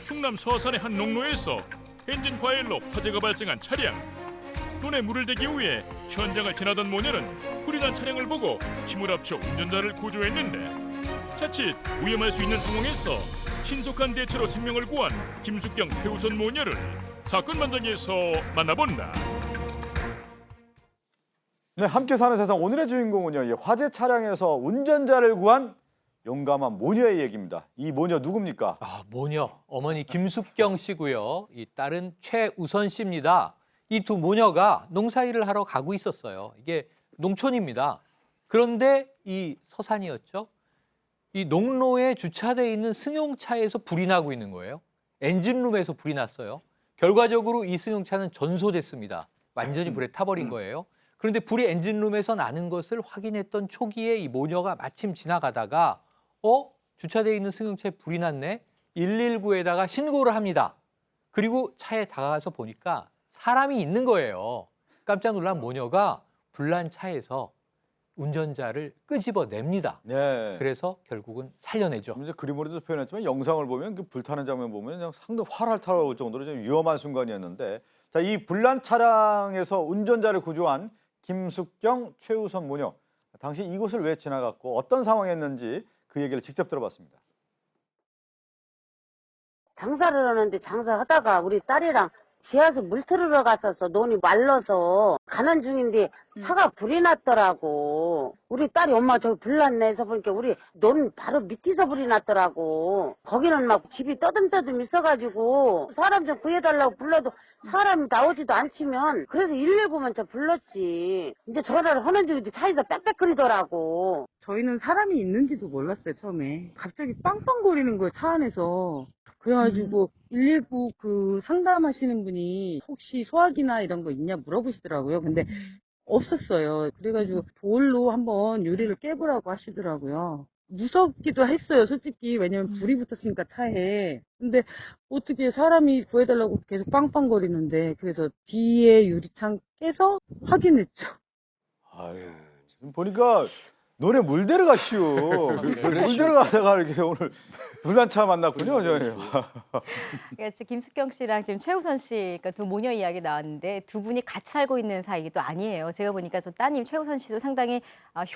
충남 서산의 한 농로에서 엔진 과열로 화재가 발생한 차량. 눈에 물을 대기 위해 현장을 지나던 모녀는 불이 난 차량을 보고 힘을 합쳐 운전자를 구조했는데 자칫 위험할 수 있는 상황에서 신속한 대처로 생명을 구한 김숙경 최우선 모녀를 사건 현장에서 만나본다. 네, 함께 사는 세상 오늘의 주인공은요. 이 화재 차량에서 운전자를 구한 용감한 모녀의 얘기입니다. 이 모녀 누굽니까? 모녀. 어머니 김숙경 씨고요. 이 딸은 최우선 씨입니다. 이 두 모녀가 농사일을 하러 가고 있었어요. 이게 농촌입니다. 그런데 이 서산이었죠. 이 농로에 주차되어 있는 승용차에서 불이 나고 있는 거예요. 엔진룸에서 불이 났어요. 결과적으로 이 승용차는 전소됐습니다. 완전히 불에 타버린 거예요. 그런데 불이 엔진룸에서 나는 것을 확인했던 초기에 이 모녀가 마침 지나가다가 주차되어 있는 승용차에 불이 났네. 119에다가 신고를 합니다. 그리고 차에 다가가서 보니까 사람이 있는 거예요. 깜짝 놀란 모녀가 불난 차에서 운전자를 끄집어냅니다. 네. 그래서 결국은 살려내죠. 이제 그림으로도 표현했지만 영상을 보면 그 불타는 장면 보면 그냥 상당히 활활 타올 정도로 좀 위험한 순간이었는데, 자, 이 불난 차량에서 운전자를 구조한 김숙경 최우선 모녀. 당시 이곳을 왜 지나갔고 어떤 상황이었는지 그 얘기를 직접 들어봤습니다. 장사를 하는데 장사하다가 우리 딸이랑 지하수 물 틀으러 갔었어. 논이 말라서 가는 중인데 차가 불이 났더라고. 우리 딸이 엄마 저기 불 났네 해서 보니까 우리 논 바로 밑에서 불이 났더라고. 거기는 막 집이 떠듬떠듬 있어가지고 사람 좀 구해달라고 불러도 사람이 나오지도 않지면 그래서 119만 저 불렀지. 이제 전화를 하는 중인데 차에서 빽빽거리더라고. 저희는 사람이 있는지도 몰랐어요, 처음에. 갑자기 빵빵거리는 거예요, 차 안에서. 그래가지고 119 그 상담하시는 분이 혹시 소화기나 이런 거 있냐 물어보시더라고요. 근데 없었어요. 그래가지고 돌로 한번 유리를 깨보라고 하시더라고요. 무섭기도 했어요, 솔직히. 왜냐면 불이 붙었으니까 차에. 근데 어떻게 사람이 구해달라고 계속 빵빵거리는데, 그래서 뒤에 유리창 깨서 확인했죠. 아유, 지금 보니까 논에 물 데려가시오. 물 데려가다가 이렇게 오늘 불난 차 만났군요. 그러니까 김숙경 씨랑 지금 최우선 씨, 그러니까 두 모녀 이야기 나왔는데 두 분이 같이 살고 있는 사이도 아니에요. 제가 보니까 저 따님 최우선 씨도 상당히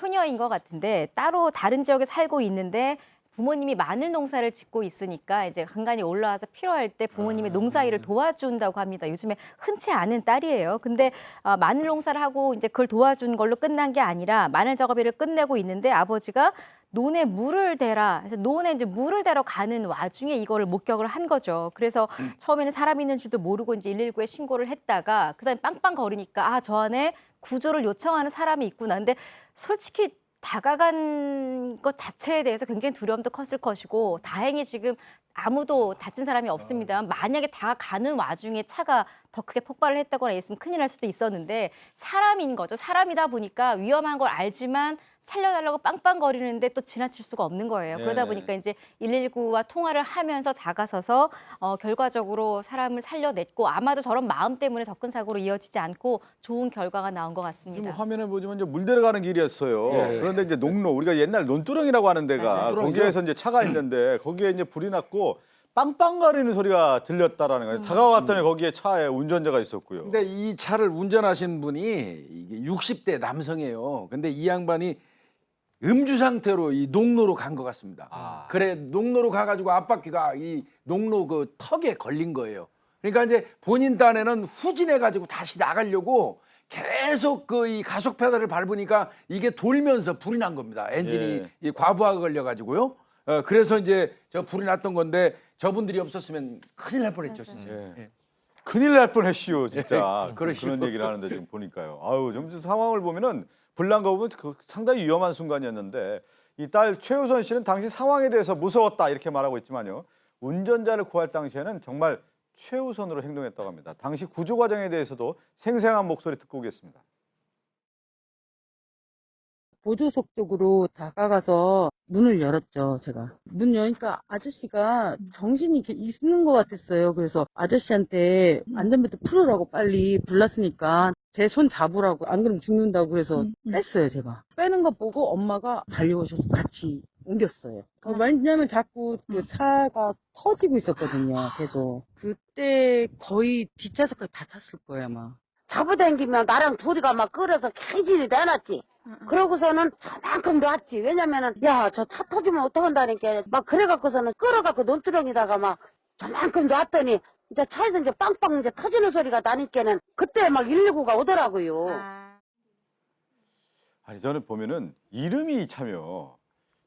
효녀인 것 같은데 따로 다른 지역에 살고 있는데 부모님이 마늘 농사를 짓고 있으니까 이제 간간히 올라와서 필요할 때 부모님의 농사일을 도와준다고 합니다. 요즘에 흔치 않은 딸이에요. 근데 마늘 농사를 하고 이제 그걸 도와준 걸로 끝난 게 아니라 마늘 작업일을 끝내고 있는데 아버지가 논에 물을 대라. 그래서 논에 이제 물을 대러 가는 와중에 이거를 목격을 한 거죠. 그래서 처음에는 사람 있는 줄도 모르고 이제 119에 신고를 했다가 그다음에 빵빵 거리니까 저 안에 구조를 요청하는 사람이 있구나. 근데 솔직히 다가간 것 자체에 대해서 굉장히 두려움도 컸을 것이고 다행히 지금 아무도 다친 사람이 없습니다. 만약에 다가가는 와중에 차가 더 크게 폭발을 했다거나 했으면 큰일 날 수도 있었는데 사람인 거죠. 사람이다 보니까 위험한 걸 알지만 살려달라고 빵빵거리는데 또 지나칠 수가 없는 거예요. 네. 그러다 보니까 이제 119와 통화를 하면서 다가서서 결과적으로 사람을 살려냈고 아마도 저런 마음 때문에 더 큰 사고로 이어지지 않고 좋은 결과가 나온 것 같습니다. 지금 화면에 보시면 이제 물 데려가는 길이었어요. 그런데 이제 농로, 우리가 옛날 논두렁이라고 하는 데가 맞아요. 거기에서 이제 차가 있는데 거기에 이제 불이 났고 빵빵거리는 소리가 들렸다라는 거예요. 다가갔더니 거기에 차에 운전자가 있었고요. 근데 이 차를 운전하신 분이 이게 60대 남성이에요. 근데 이 양반이 음주 상태로 이 농로로 간 것 같습니다. 그래 농로로 가가지고 앞바퀴가 이 농로 그 턱에 걸린 거예요. 그러니까 이제 본인 딴에는 후진해가지고 다시 나가려고 계속 그 이 가속 페달을 밟으니까 이게 돌면서 불이 난 겁니다. 엔진이 이 과부하가 걸려가지고요. 그래서 이제 저 불이 났던 건데 저분들이 없었으면 큰일 날 뻔했죠, 진짜. 큰일 날 뻔했시오, 진짜. 그러시오. 그런 얘기를 하는데 지금 보니까요. 아유, 좀 상황을 보면은 불난 거 보면 상당히 위험한 순간이었는데 이 딸 최우선 씨는 당시 상황에 대해서 무서웠다 이렇게 말하고 있지만요. 운전자를 구할 당시에는 정말 최우선으로 행동했다고 합니다. 당시 구조 과정에 대해서도 생생한 목소리 듣고 오겠습니다. 보조석 쪽으로 다가가서 문을 열었죠, 제가. 문 여니까 아저씨가 정신이 이렇게 있는 것 같았어요. 그래서 아저씨한테 안전벨트 풀으라고 빨리 불났으니까 제 손 잡으라고, 안 그러면 죽는다고 해서 뺐어요, 제가. 빼는 거 보고 엄마가 달려오셔서 같이 옮겼어요. 왜냐면 자꾸 그 차가 터지고 있었거든요. 계속. 그때 거의 뒷좌석까지 다 탔을 거예요, 아마. 잡아당기면 나랑 둘이가 막 끌어서 갱질이 내놨지. 그러고서는 저만큼 놨지. 왜냐면은, 야, 저 차 터지면 어떡한다니까. 막 그래갖고서는 끌어갖고 논두렁에다가 막 저만큼 놨더니, 이제 차에서 이제 빵빵 이제 터지는 소리가 나니까는 그때 막 119가 오더라고요. 아니 저는 보면은 이름이 참요.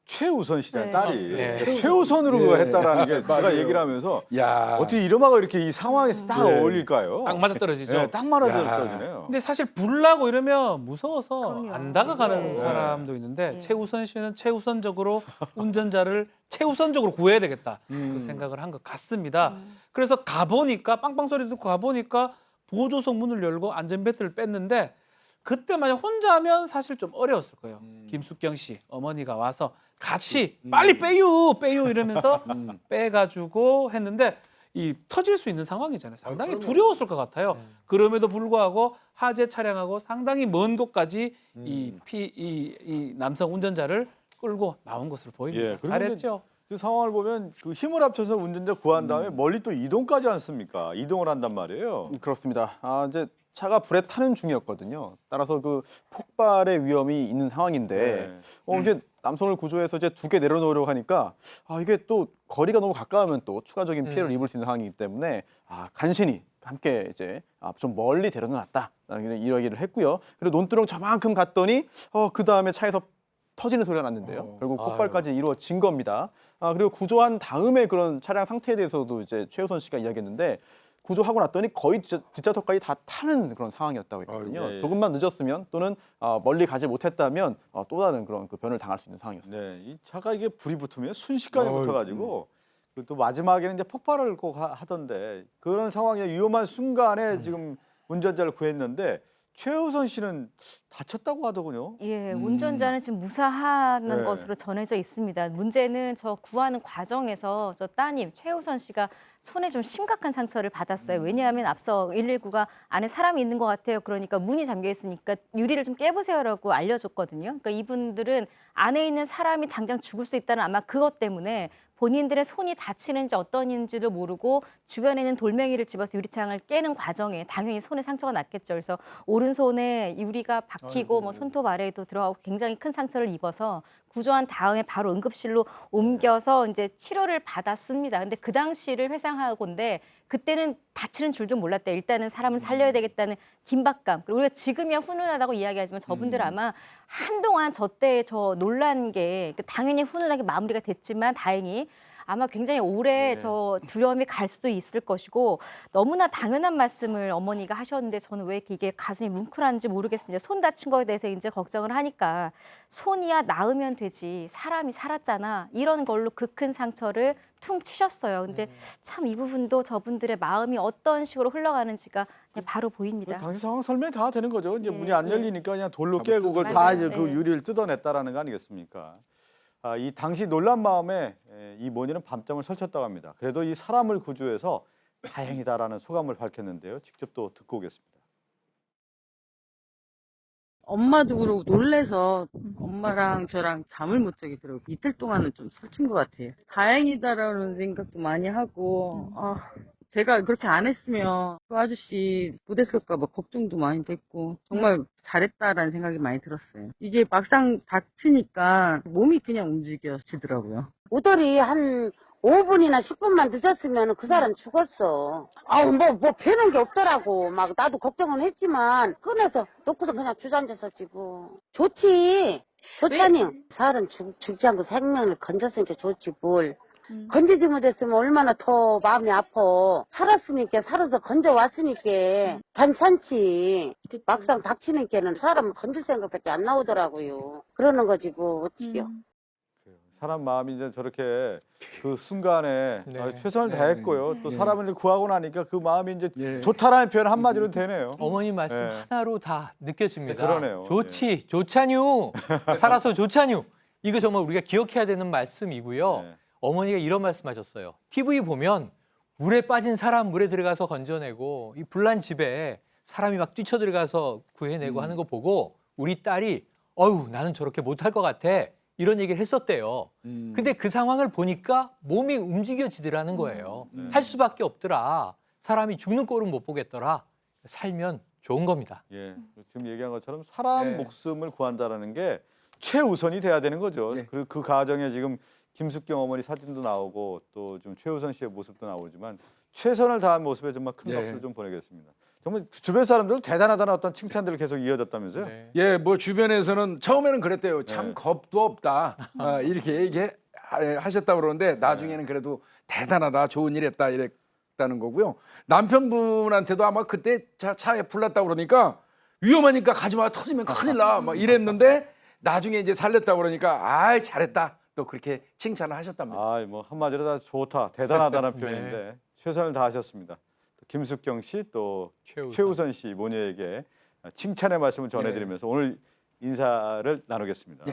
최우선 씨라는 네. 딸이 네. 최우선으로 네. 그거 했다라는 게 제가 맞아요. 얘기를 하면서 야. 어떻게 이름하고 이렇게 이 상황에서 딱 네. 어울릴까요? 딱 맞아떨어지죠. 네, 딱 야. 맞아떨어지네요. 근데 사실 불나고 이러면 무서워서 그럼요. 안 다가가는 네. 사람도 있는데 네. 최우선 씨는 최우선적으로 운전자를 최우선적으로 구해야 되겠다 음. 그 생각을 한 것 같습니다. 그래서 가보니까 빵빵 소리 듣고 가보니까 보조석 문을 열고 안전벨트를 뺐는데 그때 만약 혼자 하면 사실 좀 어려웠을 거예요. 김숙경 씨 어머니가 와서 같이 빨리 빼요 이러면서 빼가지고 했는데 이 터질 수 있는 상황이잖아요. 상당히 두려웠을 것 같아요. 그럼에도 불구하고 하재 차량하고 상당히 먼 곳까지 이 남성 운전자를 끌고 나온 것으로 보입니다. 예, 그리고 잘했죠. 그 상황을 보면 그 힘을 합쳐서 운전자 구한 다음에 멀리 또 이동까지 않습니까? 이동을 한단 말이에요. 그렇습니다. 이제 차가 불에 타는 중이었거든요. 따라서 그 폭발의 위험이 있는 상황인데 이제 남성을 구조해서 이제 2개 내려놓으려고 하니까 이게 또 거리가 너무 가까우면 또 추가적인 피해를 입을 수 있는 상황이기 때문에 간신히 함께 이제 좀 멀리 데려놨다라는 이런 얘기를 했고요. 그리고 논두렁 저만큼 갔더니 그 다음에 차에서 터지는 소리가 났는데요. 결국 폭발까지 이루어진 겁니다. 그리고 구조한 다음에 그런 차량 상태에 대해서도 이제 최우선 씨가 이야기했는데 구조하고 났더니 거의 뒷좌석까지 다 타는 그런 상황이었다고 했거든요. 예. 조금만 늦었으면 또는 멀리 가지 못했다면 또 다른 그런 그 변을 당할 수 있는 상황이었어요. 네, 이 차가 이게 불이 붙으면 순식간에 어이, 붙어가지고 그또 마지막에는 이제 폭발을 꼭 하던데 그런 상황에 위험한 순간에 지금 운전자를 구했는데 최우선 씨는 다쳤다고 하더군요. 예, 운전자는 지금 무사하는 네. 것으로 전해져 있습니다. 문제는 저 구하는 과정에서 저 따님 최우선 씨가 손에 좀 심각한 상처를 받았어요. 왜냐하면 앞서 119가 안에 사람이 있는 것 같아요. 그러니까 문이 잠겨 있으니까 유리를 좀 깨보세요라고 알려줬거든요. 그러니까 이분들은 안에 있는 사람이 당장 죽을 수 있다는 아마 그것 때문에 본인들의 손이 다치는지 어떤인지도 모르고 주변에 있는 돌멩이를 집어서 유리창을 깨는 과정에 당연히 손에 상처가 났겠죠. 그래서 오른손에 유리가 박히고 뭐 손톱 아래에도 들어가고 굉장히 큰 상처를 입어서 구조한 다음에 바로 응급실로 옮겨서 이제 치료를 받았습니다. 근데 그 당시를 회상하건데 그때는 다치는 줄 좀 몰랐대요. 일단은 사람을 살려야 되겠다는 긴박감. 그리고 우리가 지금이야 훈훈하다고 이야기하지만 저분들 아마 한동안 저 때 저 놀란 게 당연히 훈훈하게 마무리가 됐지만 다행히 아마 굉장히 오래 저 두려움이 갈 수도 있을 것이고 너무나 당연한 말씀을 어머니가 하셨는데 저는 왜 이게 가슴이 뭉클한지 모르겠습니다. 손 다친 거에 대해서 이제 걱정을 하니까 손이야 나으면 되지 사람이 살았잖아 이런 걸로 그 큰 상처를 퉁 치셨어요. 근데 참 이 부분도 저분들의 마음이 어떤 식으로 흘러가는지가 그냥 바로 보입니다. 당시 상황 설명이 다 되는 거죠. 이제 예, 문이 안 예. 열리니까 그냥 돌로 깨고 그걸 다 맞아요. 이제 그 예. 유리를 뜯어냈다라는 거 아니겠습니까? 이 당시 놀란 마음에 이 모녀는 밤잠을 설쳤다고 합니다. 그래도 이 사람을 구조해서 다행이다라는 소감을 밝혔는데요. 직접 또 듣고 오겠습니다. 엄마도 그러고 놀래서 엄마랑 저랑 잠을 못 자겠더라고요. 이틀 동안은 좀 설친 것 같아요. 다행이다라는 생각도 많이 하고, 제가 그렇게 안 했으면 그 아저씨 못했을까 봐 걱정도 많이 됐고, 정말 잘했다라는 생각이 많이 들었어요. 이게 막상 다치니까 몸이 그냥 움직여지더라고요. 오돌이 한 5분이나 10분만 늦었으면 그 사람 죽었어. 뭐 배는 게 없더라고. 막 나도 걱정은 했지만 꺼내서 놓고서 그냥 주저앉았었지 뭐. 좋지. 좋다니. 사람 죽지 않고 생명을 건졌으니까 좋지 뭘. 건지지 못했으면 얼마나 더 마음이 아파. 살았으니까 살아서 건져왔으니까 괜찮지. 막상 닥치니까는 사람을 건질 생각밖에 안 나오더라고요. 그러는 거지 뭐 어찌요. 사람 마음이 이제 저렇게 그 순간에 네. 최선을 다했고요. 또 사람을 이제 구하고 나니까 그 마음이 이제 예. 좋다라는 표현 한마디로 되네요. 어머니 말씀 네. 하나로 다 느껴집니다. 네, 그러네요. 좋지, 좋잖유. 살아서 좋잖유. 이거 정말 우리가 기억해야 되는 말씀이고요. 네. 어머니가 이런 말씀하셨어요. TV 보면 물에 빠진 사람 물에 들어가서 건져내고 이 불난 집에 사람이 막 뛰쳐들어가서 구해내고 하는 거 보고 우리 딸이 어휴 나는 저렇게 못할 것 같아. 이런 얘기를 했었대요. 근데 그 상황을 보니까 몸이 움직여지더라는 거예요. 할 수밖에 없더라. 사람이 죽는 꼴은 못 보겠더라. 살면 좋은 겁니다. 예, 지금 얘기한 것처럼 사람 네. 목숨을 구한다라는 게 최우선이 돼야 되는 거죠. 네. 그 가정에 지금 김숙경 어머니 사진도 나오고 또 좀 최우선 씨의 모습도 나오지만 최선을 다한 모습에 정말 큰 네. 박수를 좀 보내겠습니다. 정말 주변 사람들은 대단하다는 어떤 칭찬들을 계속 이어졌다면서요? 네. 예, 뭐 주변에서는 처음에는 그랬대요. 참 네. 겁도 없다. 이렇게 얘기하셨다고 그러는데 나중에는 그래도 대단하다. 좋은 일 했다. 이랬다는 거고요. 남편분한테도 아마 그때 차에 불났다고 그러니까 위험하니까 가지 마. 터지면 큰일 나. 막 이랬는데 나중에 이제 살렸다고 그러니까 아이 잘했다. 또 그렇게 칭찬을 하셨답니다. 아, 뭐 한마디로 다 좋다, 대단하다는 표현인데 최선을 다하셨습니다. 또 김숙경 씨 또 최우선 씨 모녀에게 칭찬의 말씀을 전해드리면서 오늘 인사를 나누겠습니다.